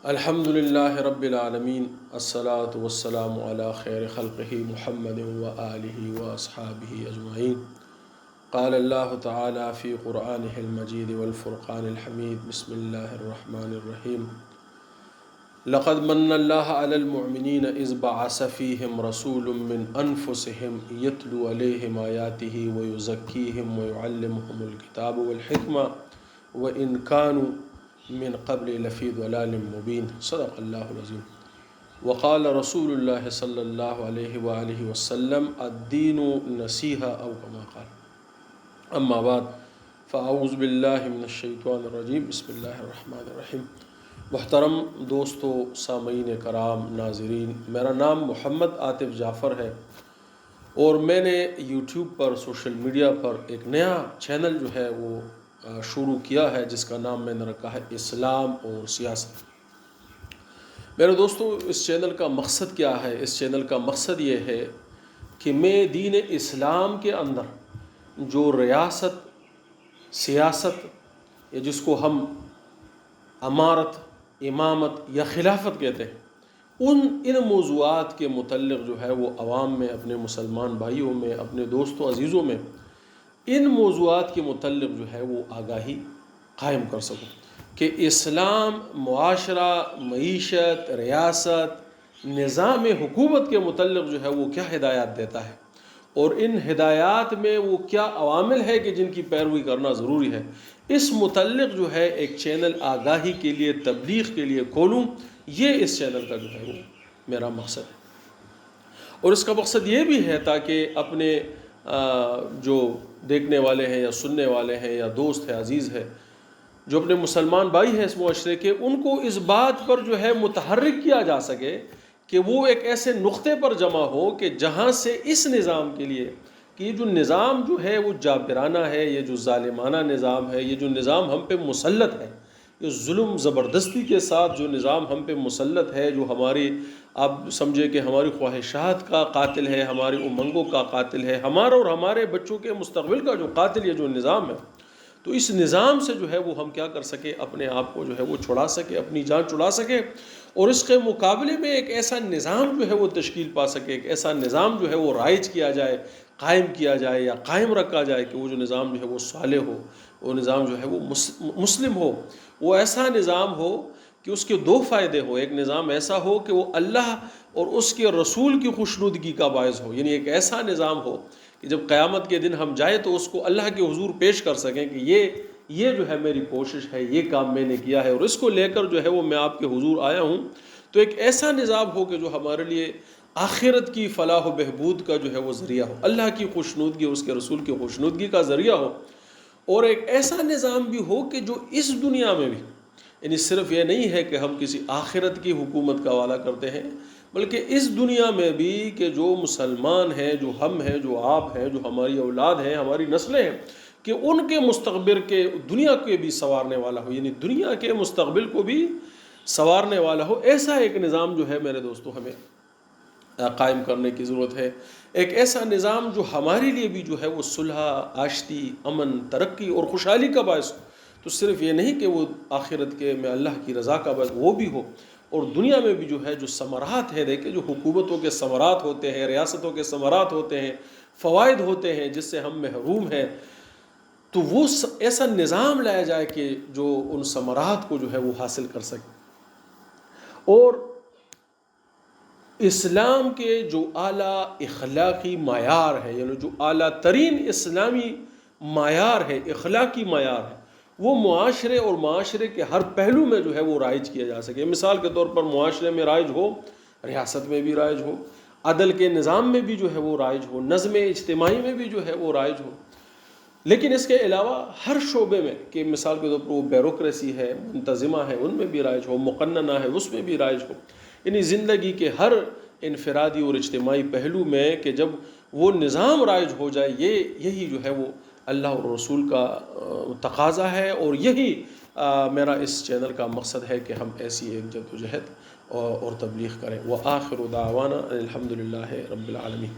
الحمد للہ رب العالمین، الصلاۃ والسلام علی خیر خلقہ محمد وآلہ واصحابہ اجمعین۔ قال اللہ تعالی فی قرآنہ المجید والفرقان الحمید، بسم اللہ الرحمن الرحیم۔ لقد من اللہ علی المؤمنین اذ بعث فیہم رسول من انفسہم یتلو علیہم آیاتہ ویزکیہم ویعلمہم الکتاب والحکمہ وإن كانوا من قبل لفی ضلال مبین، صدق اللہ العظیم۔ وقال رسول اللہ صلی اللہ علیہ وآلہ وسلم الدین نصیحہ او کما قال۔ اما بعد فاعوذ باللہ من الشیطان الرجیم، بسم اللہ الرحمن الرحیم۔ محترم دوستو، سامعین کرام، ناظرین، میرا نام محمد عاطف جعفر ہے اور میں نے یوٹیوب پر، سوشل میڈیا پر ایک نیا چینل جو ہے وہ شروع کیا ہے، جس کا نام میں نے رکھا ہے اسلام اور سیاست۔ میرے دوستو، اس چینل کا مقصد کیا ہے؟ اس چینل کا مقصد یہ ہے کہ میں دین اسلام کے اندر جو ریاست، سیاست، یا جس کو ہم امارت، امامت یا خلافت کہتے ہیں، ان موضوعات کے متعلق جو ہے وہ عوام میں، اپنے مسلمان بھائیوں میں، اپنے دوستوں عزیزوں میں ان موضوعات کے متعلق جو ہے وہ آگاہی قائم کر سکوں کہ اسلام معاشرہ، معیشت، ریاست، نظام حکومت کے متعلق جو ہے وہ کیا ہدایات دیتا ہے، اور ان ہدایات میں وہ کیا عوامل ہے کہ جن کی پیروی کرنا ضروری ہے۔ اس متعلق جو ہے ایک چینل آگاہی کے لیے، تبلیغ کے لیے کھولوں، یہ اس چینل کا جو ہے وہ میرا مقصد ہے۔ اور اس کا مقصد یہ بھی ہے تاکہ اپنے جو دیکھنے والے ہیں یا سننے والے ہیں یا دوست ہے، عزیز ہے، جو اپنے مسلمان بھائی ہیں اس معاشرے کے، ان کو اس بات پر جو ہے متحرک کیا جا سکے کہ وہ ایک ایسے نقطے پر جمع ہو کہ جہاں سے اس نظام کے لیے، کہ یہ جو نظام جو ہے وہ جابرانہ ہے، یہ جو ظالمانہ نظام ہے، یہ جو نظام ہم پہ مسلط ہے، یہ ظلم زبردستی کے ساتھ جو نظام ہم پہ مسلط ہے، جو ہماری، آپ سمجھے کہ ہماری خواہشات کا قاتل ہے، ہماری امنگوں کا قاتل ہے، ہمارا اور ہمارے بچوں کے مستقبل کا جو قاتل، یہ جو نظام ہے، تو اس نظام سے جو ہے وہ ہم کیا کر سکے، اپنے آپ کو جو ہے وہ چھڑا سکے، اپنی جان چھڑا سکے، اور اس کے مقابلے میں ایک ایسا نظام جو ہے وہ تشکیل پا سکے، ایک ایسا نظام جو ہے وہ رائج کیا جائے، قائم کیا جائے یا قائم رکھا جائے کہ وہ جو نظام جو ہے وہ صالح ہو، وہ نظام جو ہے وہ مسلم ہو، وہ ایسا نظام ہو کہ اس کے دو فائدے ہو۔ ایک نظام ایسا ہو کہ وہ اللہ اور اس کے رسول کی خوشنودگی کا باعث ہو، یعنی ایک ایسا نظام ہو کہ جب قیامت کے دن ہم جائیں تو اس کو اللہ کے حضور پیش کر سکیں کہ یہ جو ہے میری کوشش ہے، یہ کام میں نے کیا ہے، اور اس کو لے کر جو ہے وہ میں آپ کے حضور آیا ہوں۔ تو ایک ایسا نظام ہو کہ جو ہمارے لیے آخرت کی فلاح و بہبود کا جو ہے وہ ذریعہ ہو، اللہ کی خوشنودگی اور اس کے رسول کی خوشنودگی کا ذریعہ ہو، اور ایک ایسا نظام بھی ہو کہ جو اس دنیا میں بھی، یعنی صرف یہ نہیں ہے کہ ہم کسی آخرت کی حکومت کا حوالہ کرتے ہیں، بلکہ اس دنیا میں بھی کہ جو مسلمان ہیں، جو ہم ہیں، جو آپ ہیں، جو ہماری اولاد ہیں، ہماری نسلیں ہیں، کہ ان کے مستقبل کے دنیا کے بھی سنوارنے والا ہو، یعنی دنیا کے مستقبل کو بھی سنوارنے والا ہو۔ ایسا ایک نظام جو ہے میرے دوستو ہمیں قائم کرنے کی ضرورت ہے، ایک ایسا نظام جو ہمارے لیے بھی جو ہے وہ صلح، آشتی، امن، ترقی اور خوشحالی کا باعث ہو۔ تو صرف یہ نہیں کہ وہ آخرت کے میں اللہ کی رضا کا باعث وہ بھی ہو، اور دنیا میں بھی جو ہے جو ثمرات ہے، دیکھیں جو حکومتوں کے ثمرات ہوتے ہیں، ریاستوں کے ثمرات ہوتے ہیں، فوائد ہوتے ہیں جس سے ہم محروم ہیں، تو وہ ایسا نظام لایا جائے کہ جو ان ثمرات کو جو ہے وہ حاصل کر سکے۔ اور اسلام کے جو اعلیٰ اخلاقی معیار ہے، یعنی جو اعلیٰ ترین اسلامی معیار ہے، اخلاقی معیار ہے، وہ معاشرے اور معاشرے کے ہر پہلو میں جو ہے وہ رائج کیا جا سکے۔ مثال کے طور پر معاشرے میں رائج ہو، ریاست میں بھی رائج ہو، عدل کے نظام میں بھی جو ہے وہ رائج ہو، نظم اجتماعی میں بھی جو ہے وہ رائج ہو، لیکن اس کے علاوہ ہر شعبے میں، کہ مثال کے طور پر وہ بیوروکریسی ہے، منتظمہ ہے، ان میں بھی رائج ہو، مقننہ ہے، اس میں بھی رائج ہو، یعنی زندگی کے ہر انفرادی اور اجتماعی پہلو میں کہ جب وہ نظام رائج ہو جائے، یہی جو ہے وہ اللہ اور رسول کا تقاضا ہے، اور یہی میرا اس چینل کا مقصد ہے کہ ہم ایسی ایک جدوجہد اور تبلیغ کریں۔ وآخر دعوانا الحمد للہ رب العالمین۔